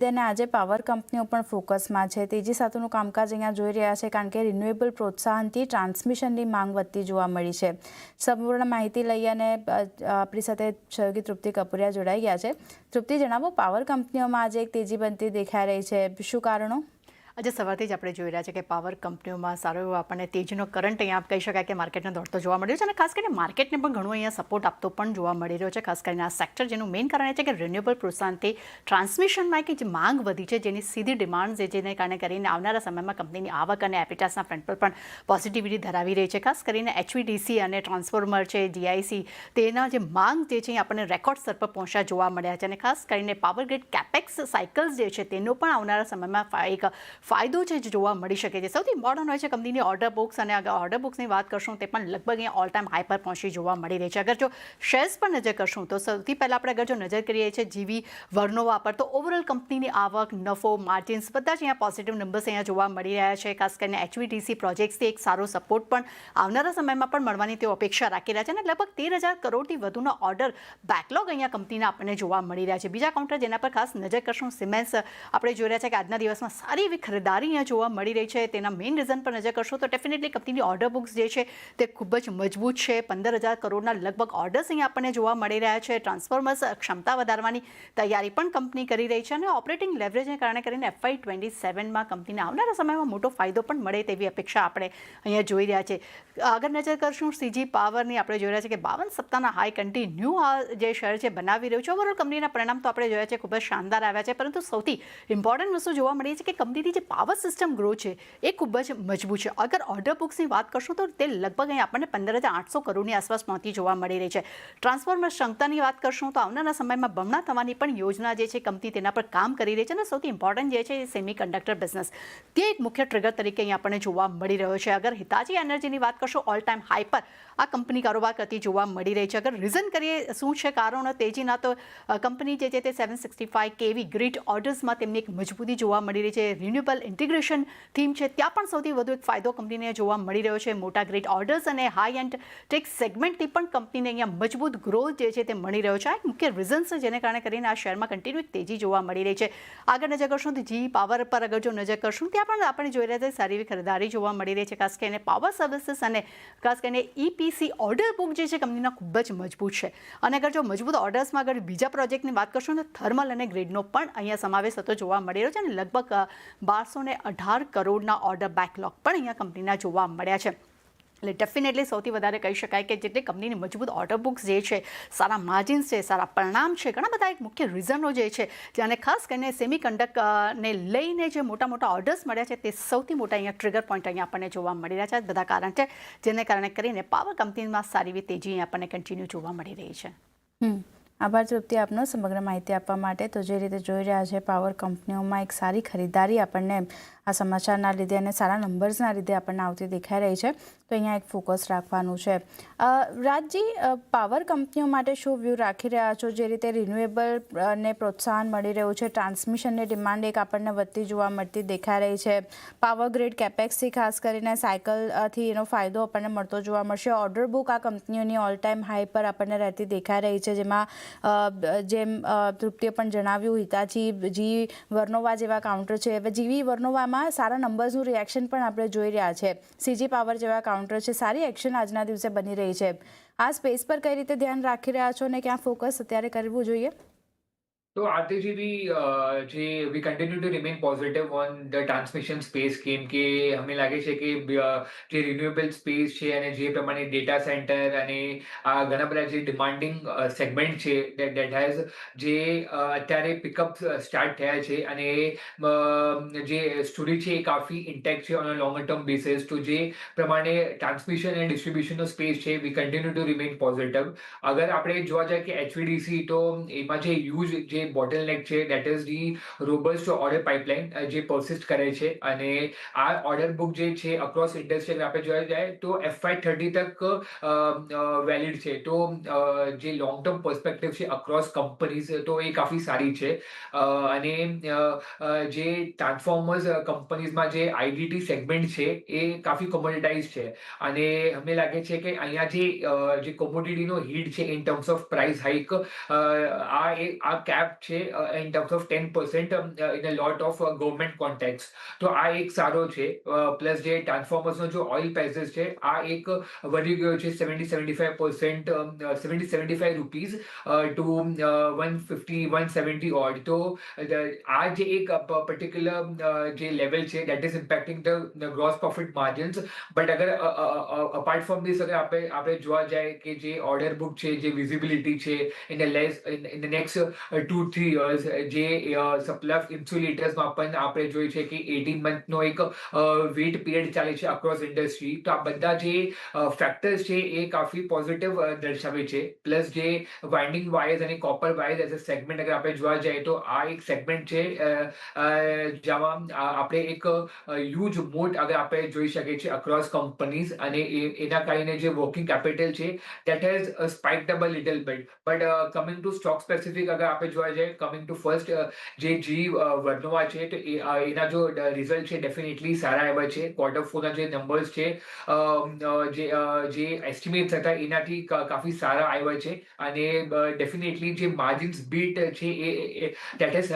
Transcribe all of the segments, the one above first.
તેને આજે પાવર કંપનીઓ પણ ફોકસમાં છે. તેજી સાથેનું કામકાજ અહીંયા જોઈ રહ્યા છે કારણ કે રિન્યુએબલ પ્રોત્સાહનથી ટ્રાન્સમિશનની માંગ વધતી જોવા મળી છે. સંપૂર્ણ માહિતી લઈ અને આપણી સાથે સહયોગી તૃપ્તિ કપૂરિયા જોડાઈ ગયા છે. તૃપ્તિ, જણાવો, પાવર કંપનીઓમાં આજે એક તેજી બનતી દેખાઈ રહી છે, શું કારણો? આજે સવારથી જ આપણે જોઈ રહ્યા છે કે પાવર કંપનીઓમાં સારો એવો આપણને તેજીનો કરંટ અહીંયા કહી શકાય કે માર્કેટને દોડતો જોવા મળ્યો છે અને ખાસ કરીને માર્કેટને પણ ઘણું અહીંયા સપોર્ટ આપતો પણ જોવા મળી રહ્યો છે. ખાસ કરીને આ સેક્ટર જેનું મેઇન કારણ એ છે કે રિન્યુએબલ પ્રોત્સાહનથી ટ્રાન્સમિશનમાં કે જે માંગ વધી છે, જેની સીધી ડિમાન્ડ છે, જેને કારણે કરીને આવનારા સમયમાં કંપનીની આવક અને એપિટાસના ફ્રન્ટ પર પણ પોઝિટિવિટી ધરાવી રહી છે. ખાસ કરીને HVDC અને ટ્રાન્સફોર્મર છે, GIC, તેના જે માંગ જે છે એ આપણને રેકોર્ડ સ્તર પર પહોંચ્યા જોવા મળ્યા છે અને ખાસ કરીને પાવર ગ્રીડ કેપેક્સ સાયકલ્સ જે છે તેનો પણ આવનારા સમયમાં એક ફાયદો છે જે જોવા મળી શકે છે. સૌથી ઇમ્પોર્ટન્ટ હોય છે કંપનીની ઓર્ડર બુક્સ, અને અગર ઓર્ડર બુક્સની વાત કરશું તે પણ લગભગ અહીંયા ઓલ ટાઈમ હાઈ પર પહોંચી જોવા મળી રહી છે. અગર જો શેર્સ પર નજર કરશું તો સૌથી પહેલાં આપણે અગર જો નજર કરીએ છીએ GV વર્નોવા પર, તો ઓવરઓલ કંપનીની આવક, નફો, માર્જિન્સ બધા જ અહીંયા પોઝિટિવ નંબર્સ અહીંયા જોવા મળી રહ્યા છે. ખાસ કરીને HVDC પ્રોજેક્ટ્સથી એક સારો સપોર્ટ પણ આવનારા સમયમાં પણ મળવાની તેઓ અપેક્ષા રાખી રહ્યા છે અને લગભગ 13,000 કરોડથી વધુના ઓર્ડર બેકલોગ અહીંયા કંપનીના આપણને જોવા મળી રહ્યા છે. બીજા કાઉન્ટર જેના પર ખાસ નજર કરશું, સિમેન્સ, આપણે જોઈ રહ્યા છે કે આજના દિવસમાં સારી એવી ખરીદારી અહીંયા જોવા મળી રહી છે. તેના મેઇન રીઝન પર નજર કરશો તો ડેફિનેટલી કંપનીની ઓર્ડર બુક્સ જે છે તે ખૂબ જ મજબૂત છે. 15,000 કરોડના લગભગ ઓર્ડર્સ અહીંયા આપણને જોવા મળી રહ્યા છે. ટ્રાન્સફોર્મર્સ ક્ષમતા વધારવાની તૈયારી પણ કંપની કરી રહી છે અને ઓપરેટિંગ લેવરેજને કારણે કરીને FY27માં કંપનીને આવનારા સમયમાં મોટો ફાયદો પણ મળે તેવી અપેક્ષા આપણે અહીંયા જોઈ રહ્યા છે. આગળ નજર કરશું CG પાવરની, આપણે જોઈ રહ્યા છે કે 52 સપ્તાહના હાઈ કન્ટિન્યુ આ જે શેર છે બનાવી રહ્યું છે. ઓવરઓલ કંપનીના પરિણામ તો આપણે જોયા છે ખૂબ જ શાનદાર આવ્યા છે, પરંતુ સૌથી ઇમ્પોર્ટન્ટ વસ્તુ જોવા મળી છે કે કંપનીની જે પાવર સિસ્ટમ ગ્રો છે એ ખૂબ જ મજબૂત છે. અગર ઓર્ડર બુક્સની વાત કરશું તો તે લગભગ અહીં આપણને 15,800 કરોડની આસપાસ પહોંચી જોવા મળી રહી છે. ટ્રાન્સફોર્મર ક્ષમતાની વાત કરશું તો આવનારા સમયમાં બમણા થવાની પણ યોજના જે છે કંપની તેના પર કામ કરી રહી છે અને સૌથી ઇમ્પોર્ટન્ટ જે છે એ સેમી કન્ડક્ટર બિઝનેસ, તે એક મુખ્ય ટ્રિગર તરીકે અહીં આપણને જોવા મળી રહ્યો છે. અગર હિતાચી એનર્જીની વાત કરશો, ઓલ ટાઈમ હાઈ પર આ કંપની કારોબાર કરતી જોવા મળી રહી છે. અગર રીઝન કરીએ શું છે કારણો તેજીના, તો કંપની જે છે તે 765 kV ગ્રીડ ઓર્ડર્સમાં તેમની એક મજબૂતી જોવા મળી રહી છે. રિન્યુએબલ ઇન્ટિગ્રેશન થીમ છે ત્યાં પણ સૌથી વધુ એક ફાયદો કંપનીને જોવા મળી રહ્યો છે. મોટા ગ્રીડ ઓર્ડર્સ અને હાઈ એન્ડ ટેક સેગમેન્ટથી પણ કંપનીને અહીંયા મજબૂત ગ્રોથ જે છે તે મળી રહ્યો છે. આ એક મુખ્ય રીઝન છે જેને કારણે કરીને આ શેરમાં કન્ટિન્યુ એક તેજી જોવા મળી રહી છે. આગળ નજર કરશું તો GE પાવર પર અગર જો નજર કરશું ત્યાં પણ આપણે જોઈ રહ્યા છીએ સારી એવી ખરીદારી જોવા મળી રહી છે. ખાસ કરીને પાવર સર્વિસીસ અને ખાસ કરીને EPC ઓર્ડર બુક જે છે કંપનીના ખૂબ જ મજબૂત છે. અને અગર જો મજબૂત ઓર્ડર્સમાં અગર બીજા પ્રોજેક્ટની વાત કરશું તો થર્મલ અને ગ્રીડનો પણ અહીંયા સમાવેશ થતો જોવા મળી રહ્યો છે અને લગભગ 1218 કરોડના ઓર્ડર બેકલોગ પણ અહીંયા કંપનીના જોવા મળ્યા છે. એટલે ડેફિનેટલી સૌથી વધારે કહી શકાય કે જેટલી કંપનીની મજબૂત ઓર્ડર બુક્સ જે છે, સારા માર્જિન્સ છે, સારા પરિણામ છે, ઘણા બધા એક મુખ્ય રીઝનો જે છે, જેને ખાસ કરીને સેમી કન્ડક્ટરને લઈને જે મોટા મોટા ઓર્ડર્સ મળ્યા છે તે સૌથી મોટા અહીંયા ટ્રિગર પોઈન્ટ અહીંયા આપણને જોવા મળી રહ્યા છે. બધા કારણ છે જેને કારણે કરીને પાવર કંપનીમાં સારી એવી તેજી આપણને કન્ટિન્યુ જોવા મળી રહી છે. આભાર તૃપ્તિ આપનો સમગ્ર માહિતી આપવા માટે. તો જે રીતે જોઈ રહ્યા છે પાવર કંપનીઓમાં એક સારી ખરીદારી આપણને આ સમાચારના લીધે અને સારા નંબર્સના લીધે આપણને આવતી દેખાઈ રહી છે, તો અહીંયા એક ફોકસ રાખવાનું છે. રાજજી, પાવર કંપનીઓ માટે શું વ્યૂ રાખી રહ્યા છો? જે રીતે રિન્યુએબલ ને પ્રોત્સાહન મળી રહ્યું છે, ટ્રાન્સમિશનની ડિમાન્ડ એક આપણને વધતી જોવા મળતી દેખાઈ રહી છે, પાવર ગ્રીડ કેપેક્સથી ખાસ કરીને સાયકલથી એનો ફાયદો આપણને મળતો જોવા મળશે. ઓર્ડર બુક આ કંપનીઓની ઓલ ટાઈમ હાઈ પર આપણને રહેતી દેખાઈ રહી છે, જેમાં જેમ તૃપ્તિએ પણ જણાવ્યું, હિતાચી, GE વર્નોવા જેવા કાઉન્ટર છે. હવે GE વર્નોવામાં સારા નંબર્સનું રિએક્શન પણ આપણે જોઈ રહ્યા છે. CG પાવર જેવા કાઉન્ટર છે, સારી એક્શન આજના દિવસે બની રહી છે. આ સ્પેસ પર કઈ રીતે ધ્યાન રાખી રહ્યા છો અને ક્યાં ફોકસ અત્યારે કરવું જોઈએ? So RTGB, we continue to remain positive on the transmission space કેમ કે અમને લાગે છે કે જે રિન્યુએબલ સ્પેસ છે અને જે પ્રમાણે ડેટા સેન્ટર અને આ ઘણા બધા જે ડિમાન્ડિંગ સેગમેન્ટ છે that has જે અત્યારે પિકઅપ સ્ટાર્ટ થયા છે અને જે સ્ટોરી છે એ કાફી ઇન્ટેક્ટ છે on a longer term basis. તો જે પ્રમાણે ટ્રાન્સમિશન અને ડિસ્ટ્રીબ્યુશનનો સ્પેસ છે વી કન્ટિન્યુ ટુ રિમેન પોઝિટિવ. અગર આપણે જોવા જાય કે HVDC, તો એમાં જે યુઝ જે બોટલનેક છે that is the robust order pipeline જે પરસિસ્ટ કરે છે અને આ ઓર્ડર બુક જે છે અક્રોસ ઇન્ડસ્ટ્રી આપણે જોવા જાય તો FY30 તક વેલિડ છે. તો જે લોંગ ટર્મ પર્સપેક્ટિવ છે અક્રોસ કંપનીઝ તો એ કાફી સારી છે. અને જે ટ્રાન્સફોર્મર્સ કંપનીઝમાં જે IDT સેગમેન્ટ છે એ કાફી કોમોડિટાઇઝ છે અને અમને લાગે છે કે અહીંયા જે કોમોડિટીનો હીટ છે in terms of price hike, આ કેપ કેપ છે in terms of 10% in a lot of government contacts. તો આ એક સારો છે. પ્લસ જે ટ્રાન્સફોર્મર્સનો જો ઓઇલ પ્રાઇસીસ છે આ એક વધી ગયો છે 70-75%, 70-75 રૂપીઝ ટુ 150-170 ઓડ. તો આ જે એક પર્ટિક્યુલર જે લેવલ છે that is impacting the gross profit margins. But અગર અપાર્ટ ફ્રોમ ધીસ અગર આપણે જોવા જાય કે જે ઓર્ડર બુક છે, જે વિઝિબિલિટી છે ઇન ધ નેક્સ્ટ 2-3 યર્સ, જે સપ્લાય ઓફ ઇન્સ્યુલેટર્સમાં પણ આપણે જોઈએ છે કે 18 મંથનો એક વેઇટ પીરિયડ ચાલે છે અક્રોસ ઇન્ડસ્ટ્રી. તો આ બધા જે ફેક્ટર્સ છે એ કાફી પોઝિટિવ દર્શાવે છે. પ્લસ જે વાઇન્ડિંગ વાયર્સ અને copper wires as a segment અગર આપણે જોવા જઈએ તો આ એક સેગમેન્ટ છે જેમાં આપણે એક હ્યુજ મોટ અગર આપણે જોઈ શકીએ છીએ અક્રોસ કંપનીઝ. અને એના કારણે જે વર્કિંગ કેપિટલ છે that has spiked up a little bit. But coming to stock specific અગર આપણે જોવા જઈએ, coming to first જે જી વર્નોવા છે તો એના જો રિઝલ્ટ છે ડેફિનેટલી સારા આવ્યા છે. Q4 ના જે નંબર્સ છે જે એસ્ટિમેટ્સ હતા એનાથી કાફી સારા આવ્યા છે. અને ડેફિનેટલી જે માર્જિન્સ બીટ છે એ that has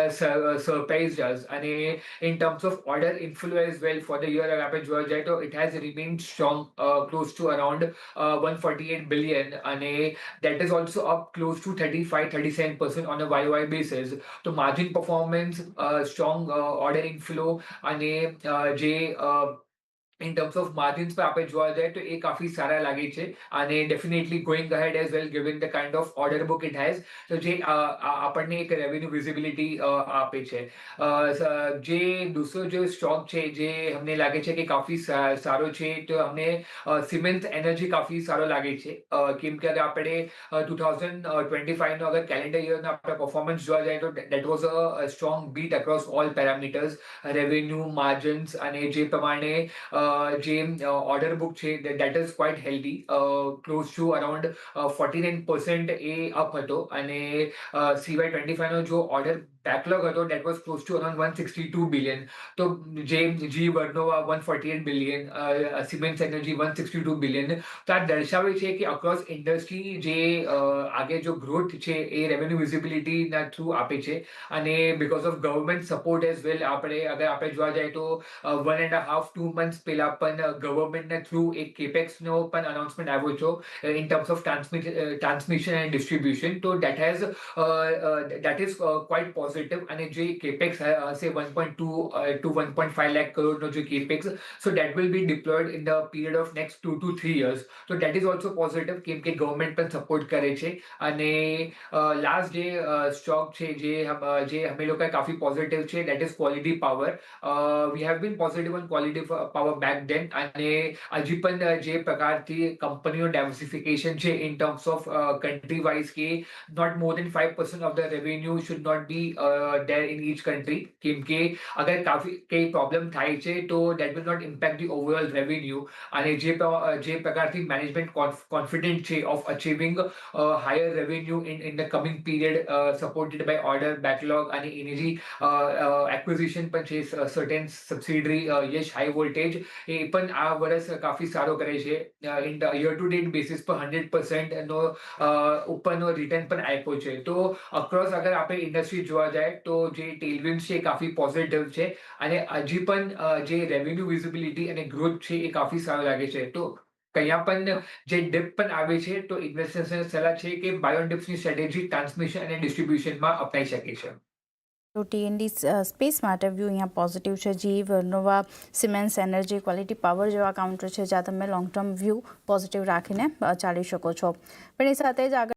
surprised us. અને in terms of order inflow as well for the year અગર આપણે જોવા જઈએ તો it has remained strong, close to around 148 billion, and that is also up close to 35-37% on a YOY basis. So margin performance, strong order inflow, and જે in terms of margins પર આપણે જોવા જઈએ તો એ કાફી સારા લાગે છે. અને definitely going ahead as well given the kind of order book it has, તો જે આપણને એક રેવન્યુ વિઝિબિલિટી આપે છે. જે દૂસરો જે સ્ટોક છે જે અમને લાગે છે કે કાફી સારો છે તો અમને સિમેન્સ એનર્જી કાફી સારો લાગે છે. કેમ કે અગર આપણે 2025નો અગર કેલેન્ડર યરનો આપણે પરફોર્મન્સ જોવા જઈએ તો that was a strong beat across all parameters, revenue, margins, અને જે પ્રમાણે જે ઓર્ડર બુક છે that is quite healthy, close to around 49% એ અપ હતો. અને CY25નો જો ઓર્ડર બેકલોગ હતો that was close to around 162 billion. તો જે GE Vernova 148 billion, Siemens energy 162 billion. તો આ દર્શાવે છે કે અક્રોસ ઇન્ડસ્ટ્રી જે આગે જો ગ્રોથ છે એ રેવન્યુ વિઝિબિલિટીના થ્રુ આપે છે. અને because of government support as well આપણે જોવા જઈએ તો 1.5-2 months પહેલા પણ ગવર્મેન્ટના થ્રુ એક કેપેક્સનો પણ અનાઉન્સમેન્ટ આવ્યો છે in terms of transmission and distribution. તો that is quite positive. અને જે કેપેક્સ હશે 1.2 to 1.5 lakh કરોડનો જે capex, so that will be deployed in the period of next 2 to 3 years. So that is also positive કેમ કે government પણ support કરે છે. અને લાસ્ટ જે સ્ટોક છે જે અમે લોકો કાફી પોઝિટિવ છે that is quality power. we have been positive on quality power back then, અને હજી પણ જે પ્રકારથી કંપનીઓ ડાયવર્સિફિકેશન છે in terms of country wise કે not more than 5% of the revenue should not be there in each country. કેમ કે અગર કાફી કઈ પ્રોબ્લેમ થાય છે તો that will not impact the overall revenue. અને જે પ્રકારથી મેનેજમેન્ટ કોન્ફિડન્ટ છે of achieving higher revenue in the coming period, supported by order backlog અને એની જે એક્વિઝિશન પણ છે certain subsidiary યશ હાઈ વોલ્ટેજ, એ પણ આ વર્ષ કાફી સારો કરે છે. In year to date basis પર 100% નો ઉપરનો રિટર્ન પણ આપ્યો છે. તો અક્રોસ અગર આપણે ઇન્ડસ્ટ્રી જોવા જાય તો જે ટેલવિન્ડ છે કાફી પોઝિટિવ છે. અને હજી પણ જે રેવન્યુ વિઝિબિલિટી અને ગ્રોથ છે એ કાફી સારો લાગે છે. તો કયા પણ જે ડિપ પણ આવે છે તો ઇન્વેસ્ટર્સને સલાહ છે કે બાય ઓન ડિપ્સની સ્ટ્રેટેજી ટ્રાન્સમિશન અને ડિસ્ટ્રીબ્યુશનમાં અપનાઈ શકે છે. તો ટીએનડી સ્પેસ માટે વ્યૂ અહીંયા પોઝિટિવ છે. જી વર્નોવા, સિમેન્સ એનર્જી, ક્વોલિટી પાવર જેવા કાઉન્ટર છે જ્યાં તમે લોંગ ટર્મ વ્યૂ પોઝિટિવ રાખીને ચાલી શકો છો. પણ એ સાથે જ આગળ